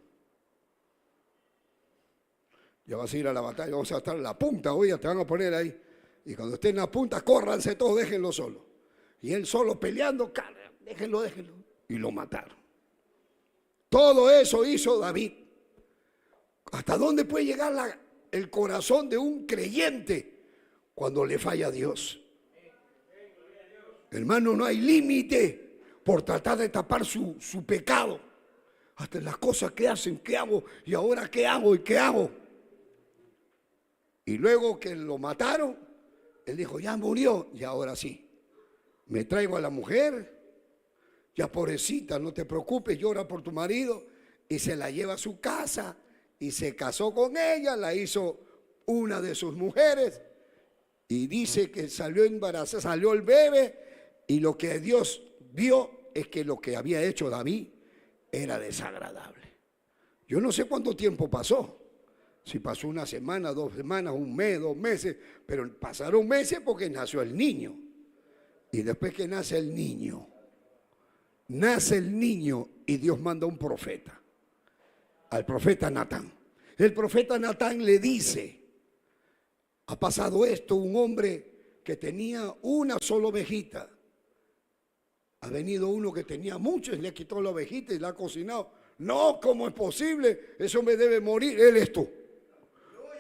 [SPEAKER 1] Ya vas a ir a la batalla, vamos a estar en la punta, hoy ya te van a poner ahí. Y cuando esté en la punta, córranse todos, déjenlo solo. Y él solo peleando, déjenlo. Y lo mataron. Todo eso hizo David. ¿Hasta dónde puede llegar el corazón de un creyente cuando le falla a Dios? Hermano, no hay límite por tratar de tapar su pecado. Hasta las cosas que hacen, ¿qué hago? ¿Y ahora qué hago? ¿Y qué hago? Y luego que lo mataron, él dijo: ya murió, y ahora sí. Me traigo a la mujer, ya pobrecita, no te preocupes, llora por tu marido, y se la lleva a su casa, y se casó con ella, la hizo una de sus mujeres, y dice que salió embarazada, salió el bebé, y lo que Dios vio es que lo que había hecho David era desagradable. Yo no sé cuánto tiempo pasó, si pasó una semana, 2 semanas, un mes, 2 meses, pero pasaron meses porque nació el niño. Y después que nace el niño y Dios manda un profeta, al profeta Natán. El profeta Natán le dice: ha pasado esto, un hombre que tenía una sola ovejita, ha venido uno que tenía muchos, le quitó la ovejita y la ha cocinado. No, ¿cómo es posible? Eso me debe morir, él es tú.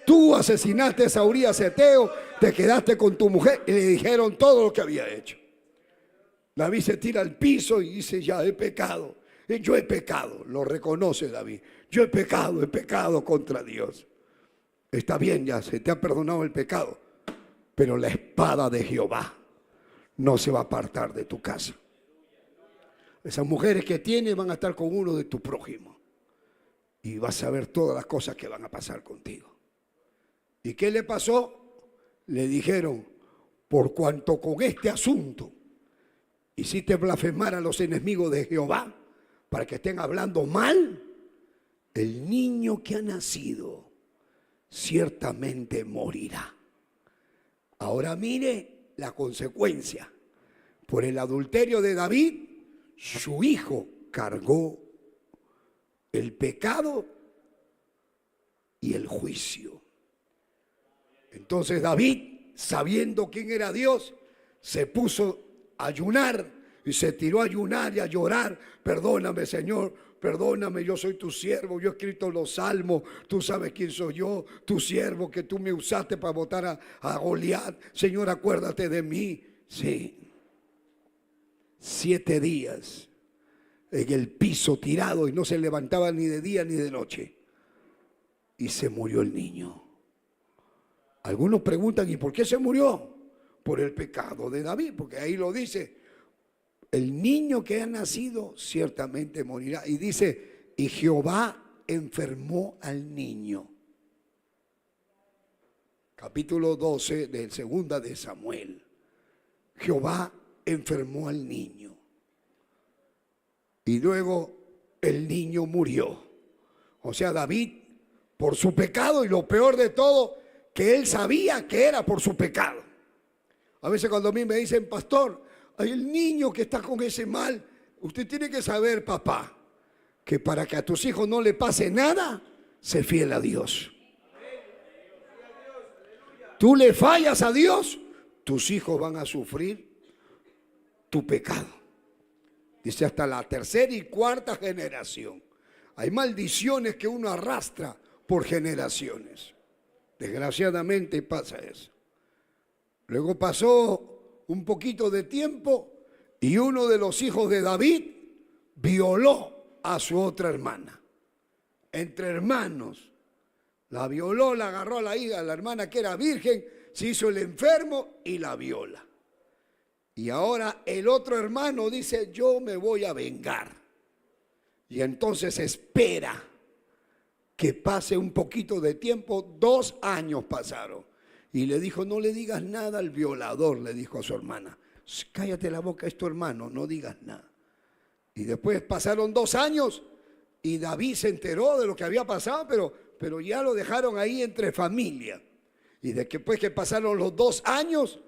[SPEAKER 1] Tú asesinaste a Urías Eteo, te quedaste con tu mujer, y le dijeron todo lo que había hecho. David se tira al piso y dice: ya he pecado, yo he pecado, lo reconoce David. Yo he pecado contra Dios. Está bien, ya se te ha perdonado el pecado, pero la espada de Jehová no se va a apartar de tu casa. Esas mujeres que tienes van a estar con uno de tu prójimo y vas a ver todas las cosas que van a pasar contigo. ¿Y qué le pasó? Le dijeron: por cuanto con este asunto hiciste blasfemar a los enemigos de Jehová para que estén hablando mal, el niño que ha nacido ciertamente morirá. Ahora mire la consecuencia. Por el adulterio de David, su hijo cargó el pecado y el juicio. Entonces David, sabiendo quién era Dios, se puso a ayunar y se tiró a ayunar y a llorar. Perdóname, Señor, perdóname, yo soy tu siervo, yo he escrito los salmos, tú sabes quién soy yo, tu siervo que tú me usaste para botar a Goliat. Señor, acuérdate de mí. Sí. 7 días en el piso tirado y no se levantaba ni de día ni de noche. y se murió el niño. Algunos preguntan, ¿y por qué se murió? Por el pecado de David, porque ahí lo dice, el niño que ha nacido ciertamente morirá. Y dice, y Jehová enfermó al niño. Capítulo 12 del segunda de Samuel. Jehová enfermó al niño. Y luego el niño murió. O sea, David, por su pecado, y lo peor de todo, que él sabía que era por su pecado. A veces cuando a mí me dicen, pastor, hay el niño que está con ese mal. Usted tiene que saber, papá, que para que a tus hijos no le pase nada, sé fiel a Dios. Tú le fallas a Dios, tus hijos van a sufrir tu pecado. Dice hasta la tercera y cuarta generación. Hay maldiciones que uno arrastra por generaciones. Desgraciadamente pasa eso. Luego pasó un poquito de tiempo y uno de los hijos de David violó a su otra hermana. Entre hermanos. La violó, la agarró a la hija, a la hermana que era virgen, se hizo el enfermo y la viola. Y ahora el otro hermano dice, yo me voy a vengar. Y entonces espera que pase un poquito de tiempo. 2 años pasaron. Y le dijo, no le digas nada al violador, le dijo a su hermana. Cállate la boca, es tu hermano, no digas nada. Y después pasaron 2 años y David se enteró de lo que había pasado, pero ya lo dejaron ahí entre familia. Y después que pasaron los 2 años,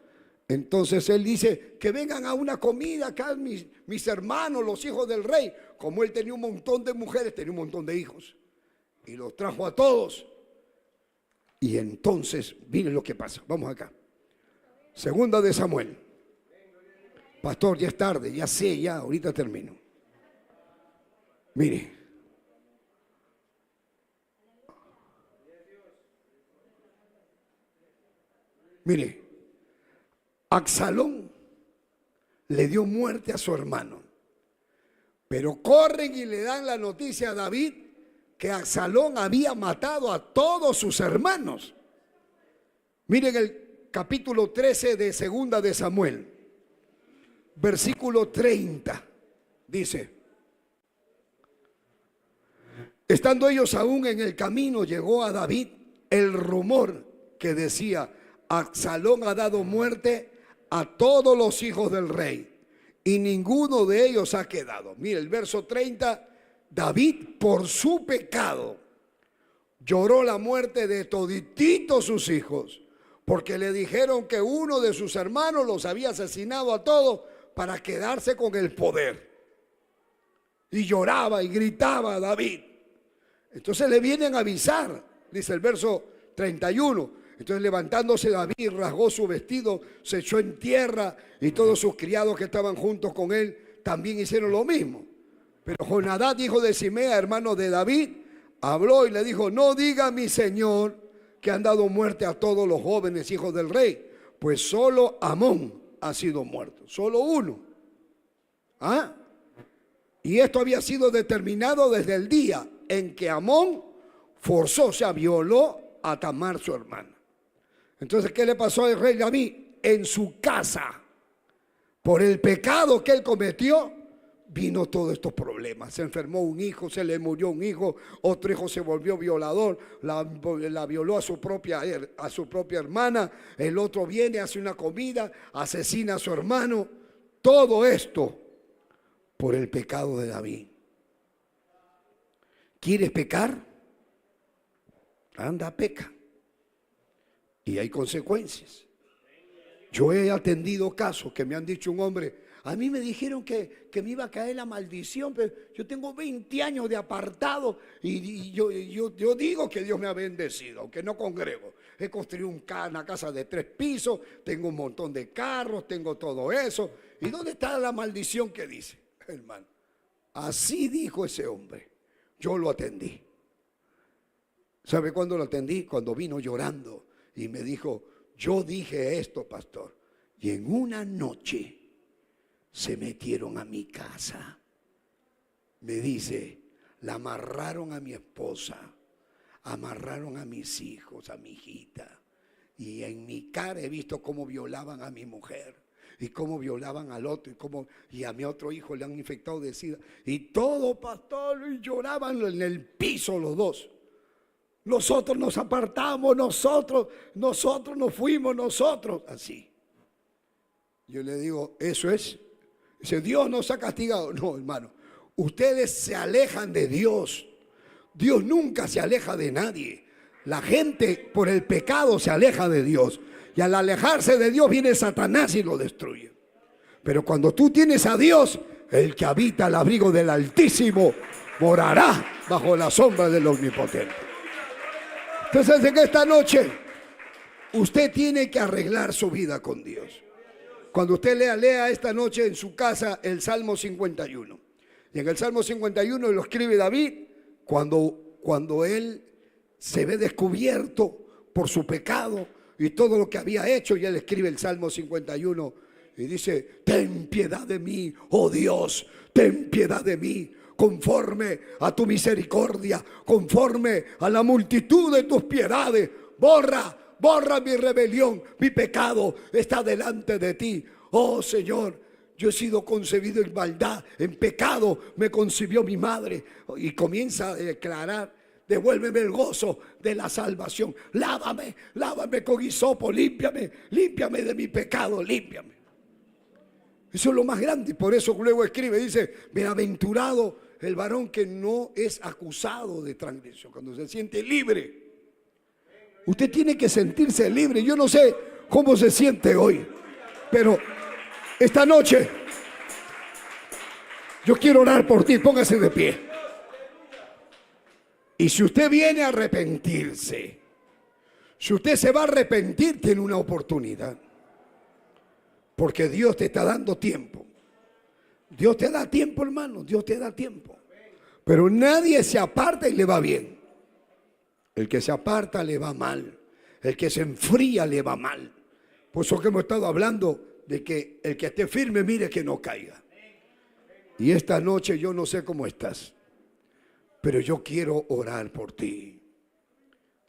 [SPEAKER 1] entonces él dice que vengan a una comida acá mis hermanos, los hijos del rey. Como él tenía un montón de mujeres, tenía un montón de hijos. Y los trajo a todos. Y entonces, miren lo que pasa. Vamos acá. Segunda de Samuel. Pastor, ya es tarde, ya sé, ya, ahorita termino. Mire. Mire, Absalón le dio muerte a su hermano. Pero corren y le dan la noticia a David que Absalón había matado a todos sus hermanos. Miren el capítulo 13 de segunda de Samuel, versículo 30, dice: estando ellos aún en el camino, llegó a David el rumor que decía: Absalón ha dado muerte a todos los hijos del rey y ninguno de ellos ha quedado. Mire el verso 30, David por su pecado lloró la muerte de todititos sus hijos, porque le dijeron que uno de sus hermanos los había asesinado a todos para quedarse con el poder. Y lloraba y gritaba a David. Entonces le vienen a avisar, dice el verso 31. Entonces levantándose David, rasgó su vestido, se echó en tierra y todos sus criados que estaban juntos con él también hicieron lo mismo. Pero Jonadab, hijo de Simea, hermano de David, habló y le dijo: no diga mi señor que han dado muerte a todos los jóvenes hijos del rey, pues solo Amón ha sido muerto, solo uno. ¿Ah? Y esto había sido determinado desde el día en que Amón forzó, o sea, violó a Tamar, su hermana. Entonces, ¿qué le pasó al rey David? En su casa, por el pecado que él cometió, vino todos estos problemas. Se enfermó un hijo, se le murió un hijo, otro hijo se volvió violador, la violó a su propia hermana, el otro viene, hace una comida, asesina a su hermano. Todo esto por el pecado de David. ¿Quieres pecar? Anda, peca. Y hay consecuencias. Yo he atendido casos que me han dicho: un hombre, a mí me dijeron que me iba a caer la maldición, pero yo tengo 20 años de apartado y yo digo que Dios me ha bendecido, aunque no congrego. He construido una casa de 3 pisos, tengo un montón de carros, tengo todo eso. ¿Y dónde está la maldición que dice? Hermano, así dijo ese hombre. Yo lo atendí. ¿Sabe cuándo lo atendí? Cuando vino llorando y me dijo: yo dije esto, pastor, y en una noche se metieron a mi casa. Me dice, la amarraron a mi esposa, amarraron a mis hijos, a mi hijita. Y en mi cara he visto cómo violaban a mi mujer. Y cómo violaban al otro. Y a mi otro hijo le han infectado de SIDA. Y todo, pastor, y lloraban en el piso los dos. Nosotros nos apartamos, nosotros nos fuimos, nosotros. Así. Yo le digo, eso es. Dice, Dios nos ha castigado. No, hermano. Ustedes se alejan de Dios. Dios nunca se aleja de nadie. La gente por el pecado se aleja de Dios. Y al alejarse de Dios viene Satanás y lo destruye. Pero cuando tú tienes a Dios, el que habita al abrigo del Altísimo morará bajo la sombra del Omnipotente. Entonces en esta noche usted tiene que arreglar su vida con Dios. Cuando usted lea esta noche en su casa el Salmo 51. Y en el Salmo 51 lo escribe David cuando él se ve descubierto por su pecado y todo lo que había hecho, y él escribe el Salmo 51 y dice, ten piedad de mí, oh Dios, ten piedad de mí, conforme a tu misericordia, conforme a la multitud de tus piedades, borra mi rebelión, mi pecado está delante de ti, oh Señor. Yo he sido concebido en maldad, en pecado me concibió mi madre. Y comienza a declarar, devuélveme el gozo de la salvación. Lávame con hisopo, límpiame de mi pecado, límpiame. Eso es lo más grande. Y por eso luego escribe, dice, bienaventurado el varón que no es acusado de transgresión, cuando se siente libre. Usted tiene que sentirse libre. Yo no sé cómo se siente hoy, pero esta noche yo quiero orar por ti. Póngase de pie. Y si usted viene a arrepentirse, si usted se va a arrepentir, tiene una oportunidad. Porque Dios te está dando tiempo. Dios te da tiempo, hermano. Dios te da tiempo. Pero nadie se aparta y le va bien. El que se aparta le va mal. El que se enfría le va mal. Por eso que hemos estado hablando de que el que esté firme, mire que no caiga. Y esta noche yo no sé cómo estás, pero yo quiero orar por ti.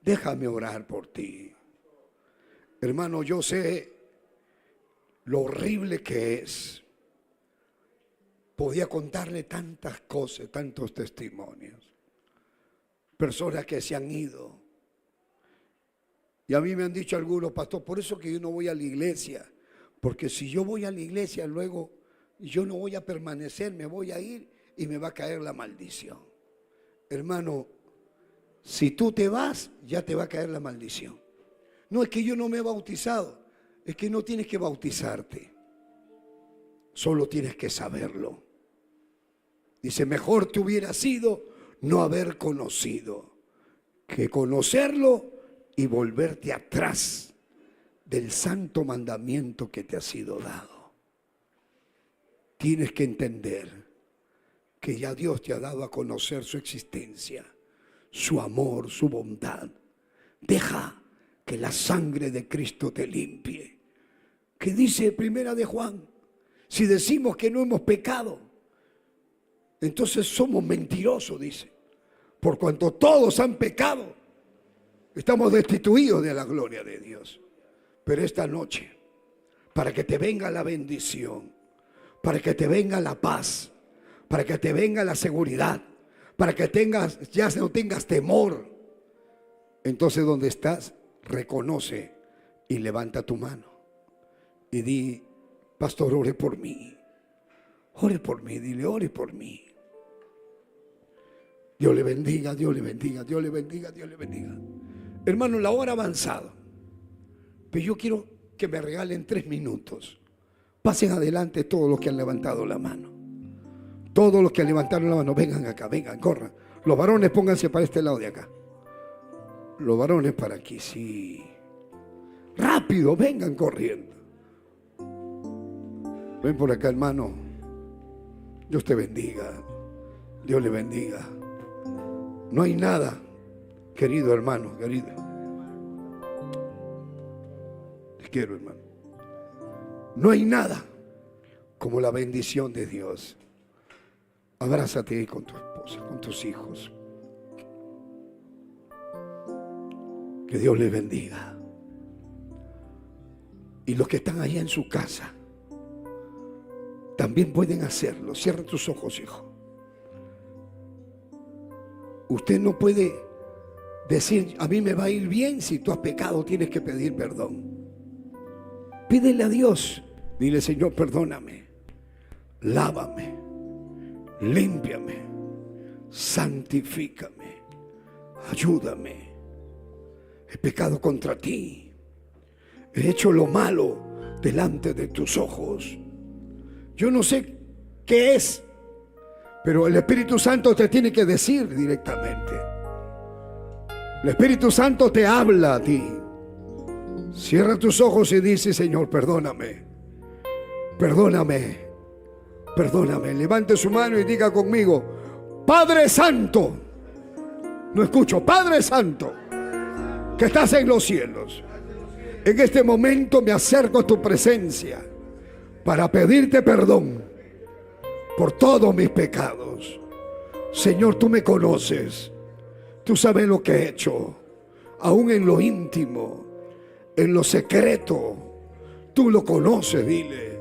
[SPEAKER 1] Déjame orar por ti. Hermano, yo sé lo horrible que es. Podía contarle tantas cosas, tantos testimonios. Personas que se han ido. Y a mí me han dicho algunos, pastor, por eso que yo no voy a la iglesia. Porque si yo voy a la iglesia, luego yo no voy a permanecer, me voy a ir y me va a caer la maldición. Hermano, si tú te vas, ya te va a caer la maldición. No es que yo no me he bautizado, es que no tienes que bautizarte. Solo tienes que saberlo. Dice, mejor te hubiera sido no haber conocido que conocerlo y volverte atrás del santo mandamiento que te ha sido dado. Tienes que entender que ya Dios te ha dado a conocer su existencia, su amor, su bondad. Deja que la sangre de Cristo te limpie. ¿Qué dice Primera de Juan? Si decimos que no hemos pecado, entonces somos mentirosos, dice. Por cuanto todos han pecado, estamos destituidos de la gloria de Dios. Pero esta noche, para que te venga la bendición, para que te venga la paz, para que te venga la seguridad, para que ya no tengas temor, entonces donde estás, reconoce y levanta tu mano y di, pastor, ore por mí, dile, ore por mí. Dios le bendiga, Dios le bendiga, Dios le bendiga, Dios le bendiga. Hermano, la hora ha avanzado. Pero yo quiero que me regalen 3 minutos. Pasen adelante todos los que han levantado la mano. Todos los que levantaron la mano, vengan acá, vengan, corran. Los varones pónganse para este lado de acá. Los varones para aquí, sí. Rápido, vengan corriendo. Ven por acá, hermano. Dios te bendiga. Dios le bendiga. No hay nada, querido hermano, querido. Te quiero, hermano. No hay nada como la bendición de Dios. Abrázate con tu esposa, con tus hijos. Que Dios les bendiga. Y los que están allá en su casa también pueden hacerlo. Cierra tus ojos, hijo. Usted no puede decir, a mí me va a ir bien. Si tú has pecado, tienes que pedir perdón. Pídele a Dios. Dile, Señor, perdóname, lávame, límpiame, santifícame, ayúdame. He pecado contra ti. He hecho lo malo delante de tus ojos. Yo no sé qué es, pero el Espíritu Santo te tiene que decir directamente. El Espíritu Santo te habla a ti. Cierra tus ojos y dice, Señor, perdóname. Perdóname, perdóname. Levante su mano y diga conmigo, Padre Santo. No escucho, Padre Santo, que estás en los cielos. En este momento me acerco a tu presencia para pedirte perdón por todos mis pecados. Señor, tú me conoces. Tú sabes lo que he hecho, aún en lo íntimo, en lo secreto. Tú lo conoces, dile.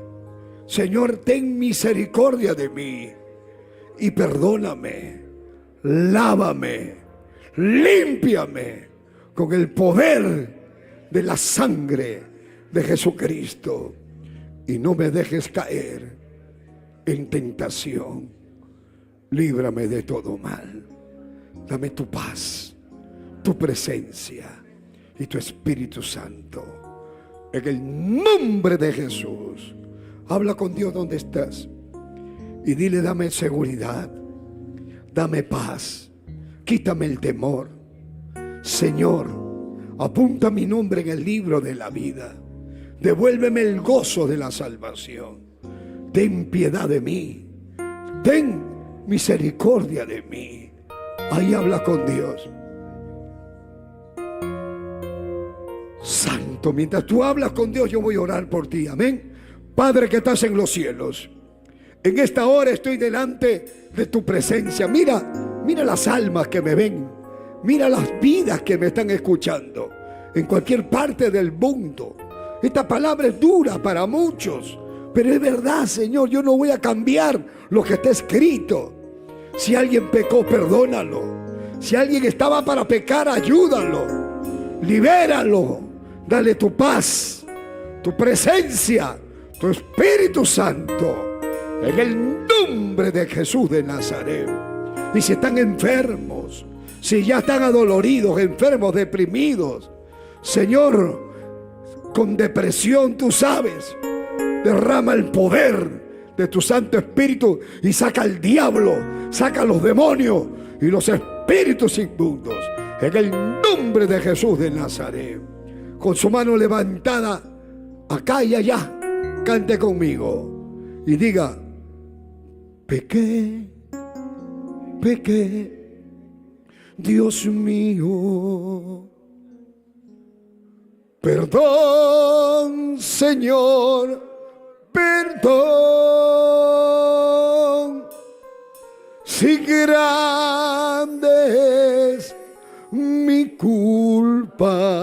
[SPEAKER 1] Señor, ten misericordia de mí y perdóname, lávame, límpiame con el poder de la sangre de Jesucristo y no me dejes caer en tentación. Líbrame de todo mal. Dame tu paz, tu presencia y tu Espíritu Santo. En el nombre de Jesús. Habla con Dios donde estás y dile, dame seguridad, dame paz, quítame el temor. Señor, apunta mi nombre en el libro de la vida. Devuélveme el gozo de la salvación. Ten piedad de mí. Ten misericordia de mí. Ahí habla con Dios. Santo, mientras tú hablas con Dios, yo voy a orar por ti. Amén. Padre que estás en los cielos, en esta hora estoy delante de tu presencia. Mira las almas que me ven. Mira las vidas que me están escuchando en cualquier parte del mundo. Esta palabra es dura para muchos, pero es verdad, Señor. Yo no voy a cambiar lo que está escrito. Si alguien pecó, perdónalo. Si alguien estaba para pecar, ayúdalo. Libéralo. Dale tu paz, tu presencia, tu Espíritu Santo, en el nombre de Jesús de Nazaret. Y si están enfermos, si ya están adoloridos, enfermos, deprimidos, Señor, con depresión, tú sabes, derrama el poder de tu Santo Espíritu y saca al diablo, saca a los demonios y los espíritus inmundos, en el nombre de Jesús de Nazaret. Con su mano levantada acá y allá, cante conmigo y diga, pequé, pequé, Dios mío. Perdón, Señor, perdón. Si grande es mi culpa,